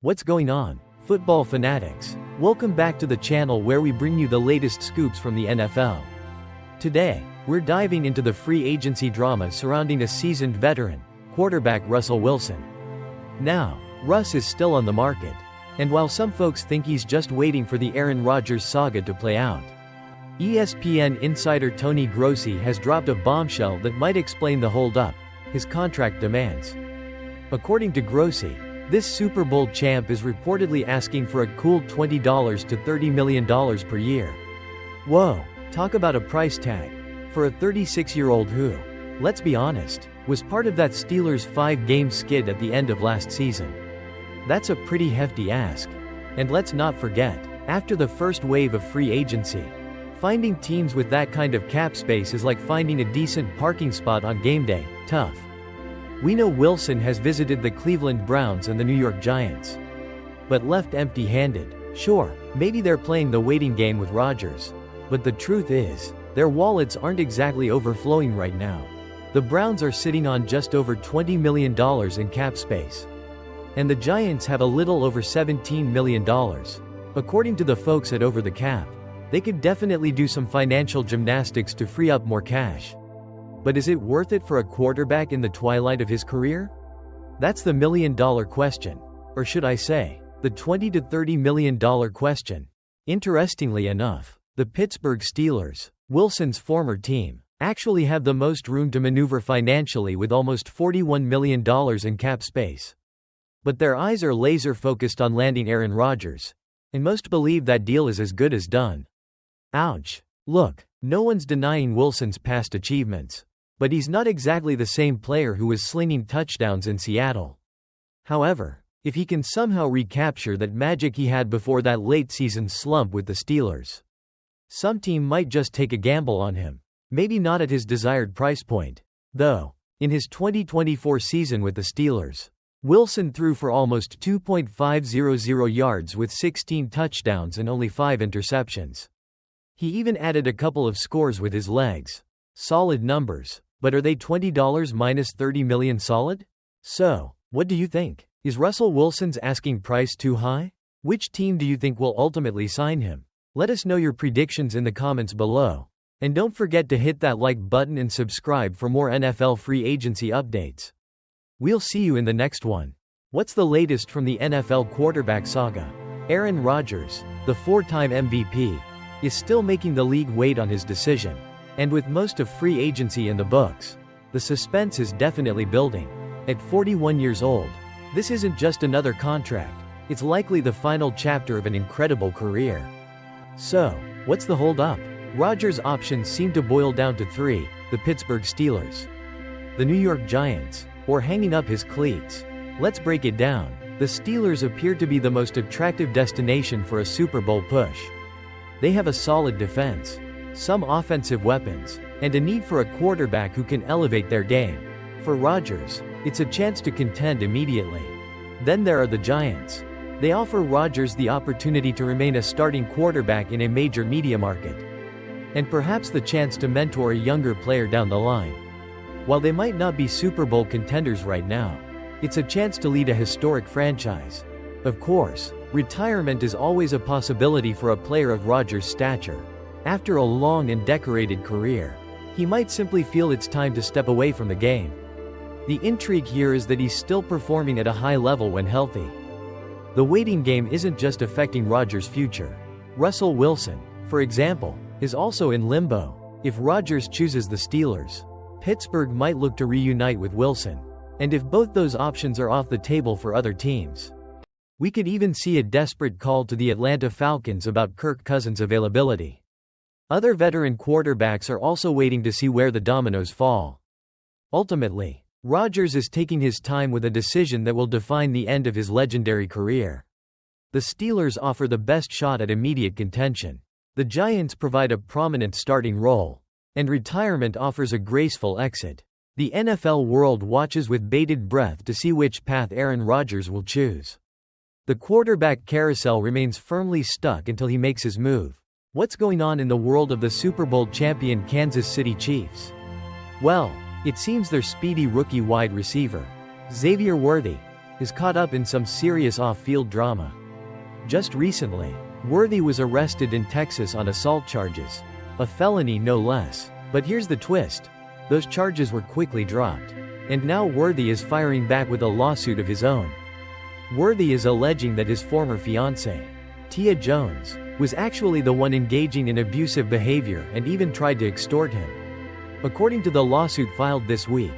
What's going on, football fanatics? Welcome back to the channel where we bring you the latest scoops from the NFL. Today, we're diving into the free agency drama surrounding a seasoned veteran, quarterback Russell Wilson. Now, Russ is still on the market, and while some folks think he's just waiting for the Aaron Rodgers saga to play out, ESPN insider Tony Grossi has dropped a bombshell that might explain the hold-up: his contract demands. According to Grossi, this Super Bowl champ is reportedly asking for a cool $20 to $30 million per year. Whoa, talk about a price tag for a 36-year-old who, let's be honest, was part of that Steelers 5-game skid at the end of last season. That's a pretty hefty ask. And let's not forget, after the first wave of free agency, finding teams with that kind of cap space is like finding a decent parking spot on game day. Tough. We know Wilson has visited the Cleveland Browns and the New York Giants, but left empty-handed. Sure, maybe they're playing the waiting game with Rodgers, but the truth is, their wallets aren't exactly overflowing right now. The Browns are sitting on just over $20 million in cap space, and the Giants have a little over $17 million. According to the folks at Over the Cap, they could definitely do some financial gymnastics to free up more cash. But is it worth it for a quarterback in the twilight of his career? That's the million-dollar question. Or should I say, the $20 to $30 million question. Interestingly enough, the Pittsburgh Steelers, Wilson's former team, actually have the most room to maneuver financially with almost $41 million in cap space. But their eyes are laser-focused on landing Aaron Rodgers, and most believe that deal is as good as done. Ouch. Look, no one's denying Wilson's past achievements, but he's not exactly the same player who was slinging touchdowns in Seattle. However, if he can somehow recapture that magic he had before that late-season slump with the Steelers, some team might just take a gamble on him. Maybe not at his desired price point, though. In his 2024 season with the Steelers, Wilson threw for almost 2.500 yards with 16 touchdowns and only 5 interceptions. He even added a couple of scores with his legs. Solid numbers, but are they $20 minus $30 million solid? So, what do you think? Is Russell Wilson's asking price too high? Which team do you think will ultimately sign him? Let us know your predictions in the comments below. And don't forget to hit that like button and subscribe for more NFL free agency updates. We'll see you in the next one. What's the latest from the NFL quarterback saga? Aaron Rodgers, the 4-time MVP, is still making the league wait on his decision. And with most of free agency in the books, the suspense is definitely building. At 41 years old, this isn't just another contract, it's likely the final chapter of an incredible career. So, what's the hold-up? Rodgers' options seem to boil down to 3, the Pittsburgh Steelers, the New York Giants, or hanging up his cleats. Let's break it down. The Steelers appear to be the most attractive destination for a Super Bowl push. They have a solid defense, some offensive weapons, and a need for a quarterback who can elevate their game. For Rodgers, it's a chance to contend immediately. Then there are the Giants. They offer Rodgers the opportunity to remain a starting quarterback in a major media market, and perhaps the chance to mentor a younger player down the line. While they might not be Super Bowl contenders right now, it's a chance to lead a historic franchise. Of course, retirement is always a possibility for a player of Rodgers' stature. After a long and decorated career, he might simply feel it's time to step away from the game. The intrigue here is that he's still performing at a high level when healthy. The waiting game isn't just affecting Rodgers' future. Russell Wilson, for example, is also in limbo. If Rodgers chooses the Steelers, Pittsburgh might look to reunite with Wilson. And if both those options are off the table for other teams, we could even see a desperate call to the Atlanta Falcons about Kirk Cousins' availability. Other veteran quarterbacks are also waiting to see where the dominoes fall. Ultimately, Rodgers is taking his time with a decision that will define the end of his legendary career. The Steelers offer the best shot at immediate contention. The Giants provide a prominent starting role, and retirement offers a graceful exit. The NFL world watches with bated breath to see which path Aaron Rodgers will choose. The quarterback carousel remains firmly stuck until he makes his move. What's going on in the world of the Super Bowl champion Kansas City Chiefs? Well, it seems their speedy rookie wide receiver, Xavier Worthy, is caught up in some serious off-field drama. Just recently, Worthy was arrested in Texas on assault charges. A felony no less. But here's the twist. Those charges were quickly dropped. And now Worthy is firing back with a lawsuit of his own. Worthy is alleging that his former fiancée, Tia Jones, was actually the one engaging in abusive behavior and even tried to extort him. According to the lawsuit filed this week,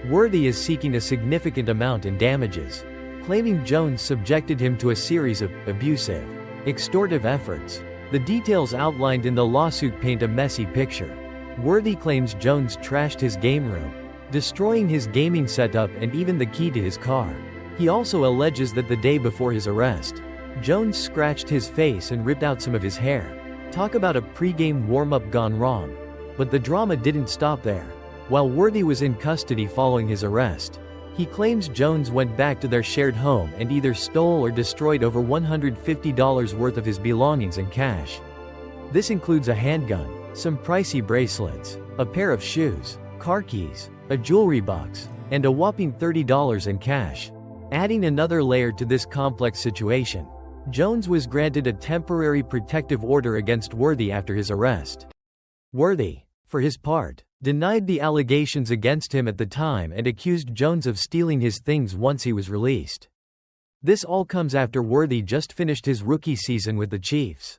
Worthy is seeking a significant amount in damages, claiming Jones subjected him to a series of abusive, extortive efforts. The details outlined in the lawsuit paint a messy picture. Worthy claims Jones trashed his game room, destroying his gaming setup and even the key to his car. He also alleges that the day before his arrest, Jones scratched his face and ripped out some of his hair. Talk about a pre-game warm-up gone wrong. But the drama didn't stop there. While Worthy was in custody following his arrest, he claims Jones went back to their shared home and either stole or destroyed over $150 worth of his belongings and cash. This includes a handgun, some pricey bracelets, a pair of shoes, car keys, a jewelry box, and a whopping $30 in cash. Adding another layer to this complex situation, Jones was granted a temporary protective order against Worthy after his arrest. Worthy, for his part, denied the allegations against him at the time and accused Jones of stealing his things once he was released. This all comes after Worthy just finished his rookie season with the Chiefs,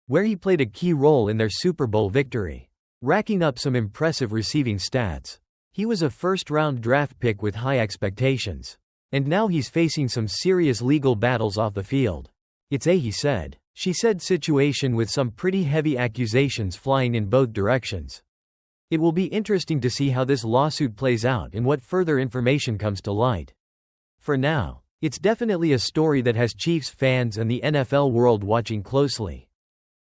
where he played a key role in their Super Bowl victory, racking up some impressive receiving stats. He was a first-round draft pick with high expectations. And now he's facing some serious legal battles off the field. It's a he said, she said situation with some pretty heavy accusations flying in both directions. It will be interesting to see how this lawsuit plays out and what further information comes to light. For now, it's definitely a story that has Chiefs fans and the NFL world watching closely.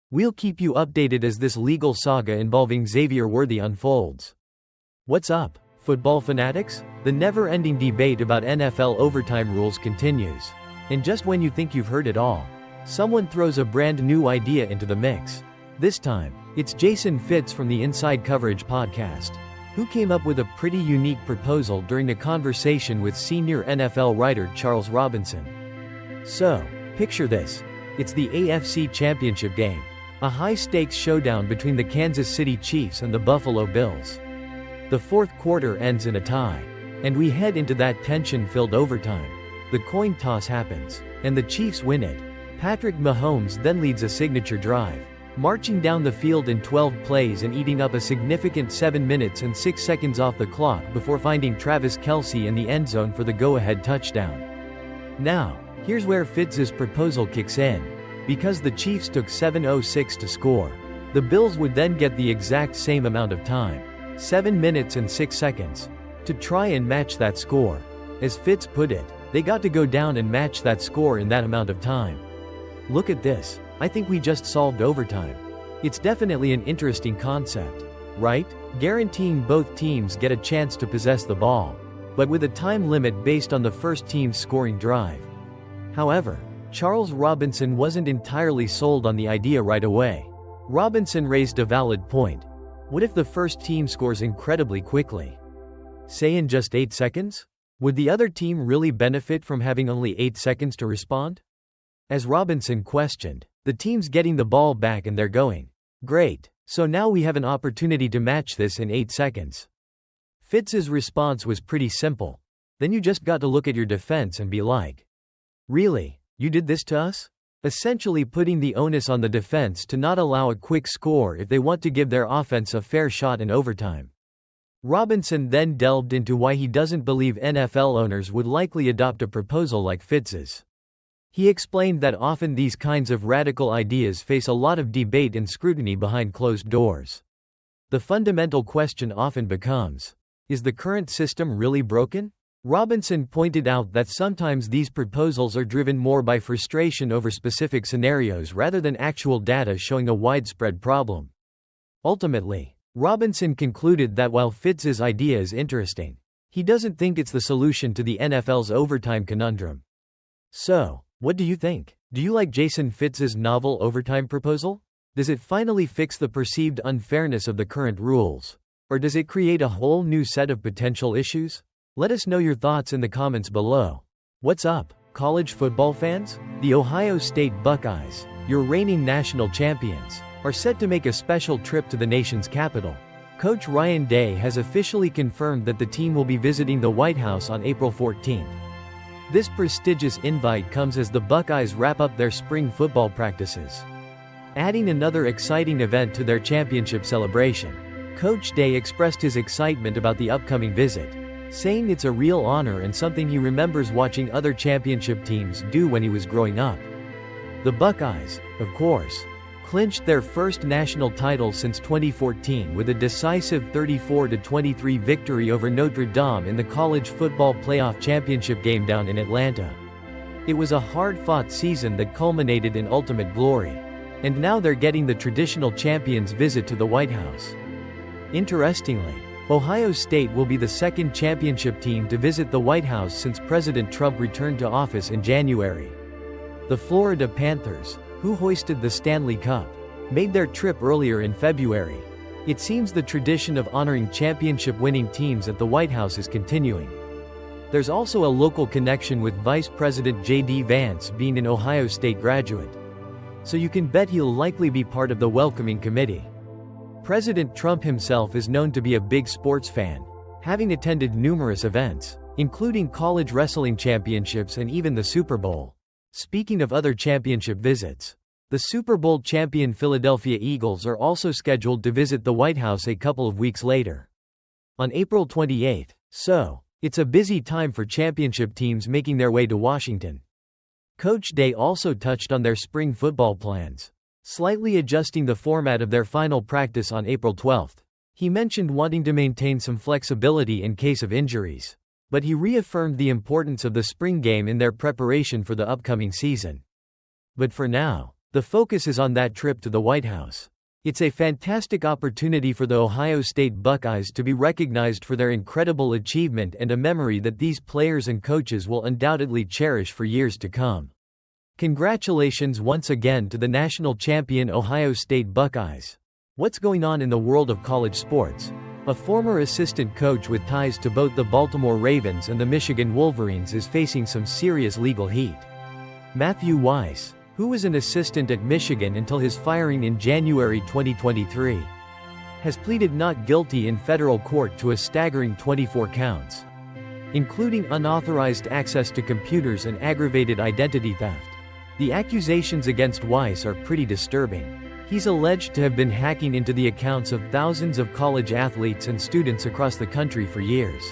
We'll keep you updated as this legal saga involving Xavier Worthy unfolds. What's up, football fanatics? The never-ending debate about NFL overtime rules continues. And just when you think you've heard it all, someone throws a brand new idea into the mix. This time, it's Jason Fitz from the Inside Coverage podcast, who came up with a pretty unique proposal during a conversation with senior NFL writer Charles Robinson. So, picture this. It's the AFC Championship game, a high-stakes showdown between the Kansas City Chiefs and the Buffalo Bills. The fourth quarter ends in a tie, and we head into that tension-filled overtime. The coin toss happens, and the Chiefs win it. Patrick Mahomes then leads a signature drive, marching down the field in 12 plays and eating up a significant 7 minutes and 6 seconds off the clock before finding Travis Kelce in the end zone for the go-ahead touchdown. Now, here's where Fitz's proposal kicks in. Because the Chiefs took 7:06 to score, the Bills would then get the exact same amount of time, 7 minutes and 6 seconds, to try and match that score. As Fitz put it, they got to go down and match that score in that amount of time. Look at this, I think we just solved overtime. It's definitely an interesting concept, right? Guaranteeing both teams get a chance to possess the ball, but with a time limit based on the first team's scoring drive. However, Charles Robinson wasn't entirely sold on the idea right away. Robinson raised a valid point. What if the first team scores incredibly quickly? Say in just 8 seconds? Would the other team really benefit from having only 8 seconds to respond? As Robinson questioned, the team's getting the ball back and they're going, great, so now we have an opportunity to match this in 8 seconds. Fitz's response was pretty simple. Then you just got to look at your defense and be like, really, you did this to us? Essentially putting the onus on the defense to not allow a quick score if they want to give their offense a fair shot in overtime. Robinson then delved into why he doesn't believe NFL owners would likely adopt a proposal like Fitz's. He explained that often these kinds of radical ideas face a lot of debate and scrutiny behind closed doors. The fundamental question often becomes, is the current system really broken? Robinson pointed out that sometimes these proposals are driven more by frustration over specific scenarios rather than actual data showing a widespread problem. Ultimately, Robinson concluded that while Fitz's idea is interesting, he doesn't think it's the solution to the NFL's overtime conundrum. So, what do you think? Do you like Jason Fitz's novel overtime proposal? Does it finally fix the perceived unfairness of the current rules? Or does it create a whole new set of potential issues? Let us know your thoughts in the comments below. What's up, college football fans? The Ohio State Buckeyes, your reigning national champions, are set to make a special trip to the nation's capital. Coach Ryan Day has officially confirmed that the team will be visiting the White House on April 14. This prestigious invite comes as the Buckeyes wrap up their spring football practices, adding another exciting event to their championship celebration. Coach Day expressed his excitement about the upcoming visit, saying it's a real honor and something he remembers watching other championship teams do when he was growing up. The Buckeyes, of course, clinched their first national title since 2014 with a decisive 34-23 victory over Notre Dame in the college football playoff championship game down in Atlanta. It was a hard-fought season that culminated in ultimate glory. And now they're getting the traditional champions' visit to the White House. Interestingly, Ohio State will be the second championship team to visit the White House since President Trump returned to office in January. The Florida Panthers, who hoisted the Stanley Cup, made their trip earlier in February. It seems the tradition of honoring championship-winning teams at the White House is continuing. There's also a local connection with Vice President J.D. Vance being an Ohio State graduate, so you can bet he'll likely be part of the welcoming committee. President Trump himself is known to be a big sports fan, having attended numerous events, including college wrestling championships and even the Super Bowl. Speaking of other championship visits, the Super Bowl champion Philadelphia Eagles are also scheduled to visit the White House a couple of weeks later, on April 28. So, it's a busy time for championship teams making their way to Washington. Coach Day also touched on their spring football plans, slightly adjusting the format of their final practice on April 12. He mentioned wanting to maintain some flexibility in case of injuries, but he reaffirmed the importance of the spring game in their preparation for the upcoming season. But for now, the focus is on that trip to the White House. It's a fantastic opportunity for the Ohio State Buckeyes to be recognized for their incredible achievement and a memory that these players and coaches will undoubtedly cherish for years to come. Congratulations once again to the national champion Ohio State Buckeyes. What's going on in the world of college sports? A former assistant coach with ties to both the Baltimore Ravens and the Michigan Wolverines is facing some serious legal heat. Matthew Weiss, who was an assistant at Michigan until his firing in January 2023, has pleaded not guilty in federal court to a staggering 24 counts, including unauthorized access to computers and aggravated identity theft. The accusations against Weiss are pretty disturbing. He's alleged to have been hacking into the accounts of thousands of college athletes and students across the country for years.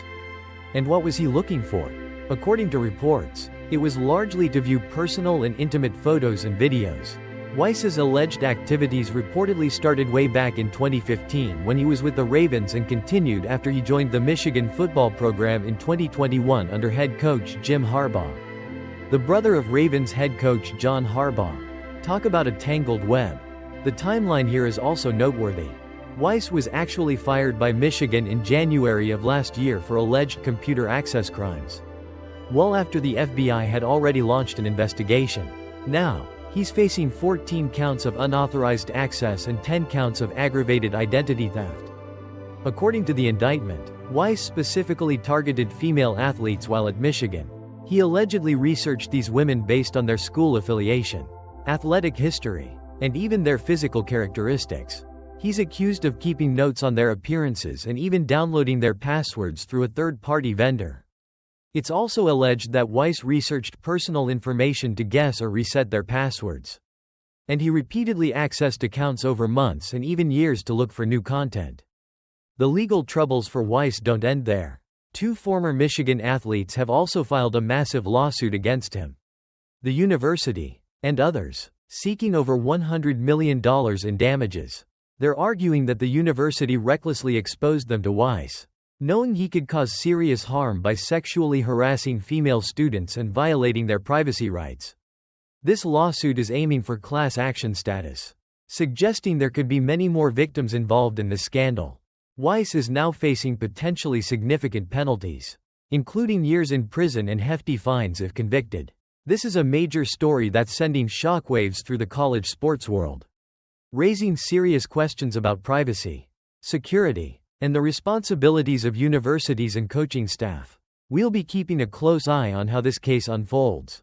And what was he looking for? According to reports, it was largely to view personal and intimate photos and videos. Weiss's alleged activities reportedly started way back in 2015 when he was with the Ravens and continued after he joined the Michigan football program in 2021 under head coach Jim Harbaugh, the brother of Ravens head coach John Harbaugh. Talk about a tangled web. The timeline here is also noteworthy. Weiss was actually fired by Michigan in January of last year for alleged computer access crimes, well after the FBI had already launched an investigation. Now, he's facing 14 counts of unauthorized access and 10 counts of aggravated identity theft. According to the indictment, Weiss specifically targeted female athletes while at Michigan. He allegedly researched these women based on their school affiliation, athletic history, and even their physical characteristics. He's accused of keeping notes on their appearances and even downloading their passwords through a third-party vendor. It's also alleged that Weiss researched personal information to guess or reset their passwords. And he repeatedly accessed accounts over months and even years to look for new content. The legal troubles for Weiss don't end there. Two former Michigan athletes have also filed a massive lawsuit against him, the university, and others, seeking over $100 million in damages. They're arguing that the university recklessly exposed them to Weiss, knowing he could cause serious harm by sexually harassing female students and violating their privacy rights. This lawsuit is aiming for class action status, suggesting there could be many more victims involved in this scandal. Weiss is now facing potentially significant penalties, including years in prison and hefty fines if convicted. This is a major story that's sending shockwaves through the college sports world, raising serious questions about privacy, security, and the responsibilities of universities and coaching staff. We'll be keeping a close eye on how this case unfolds.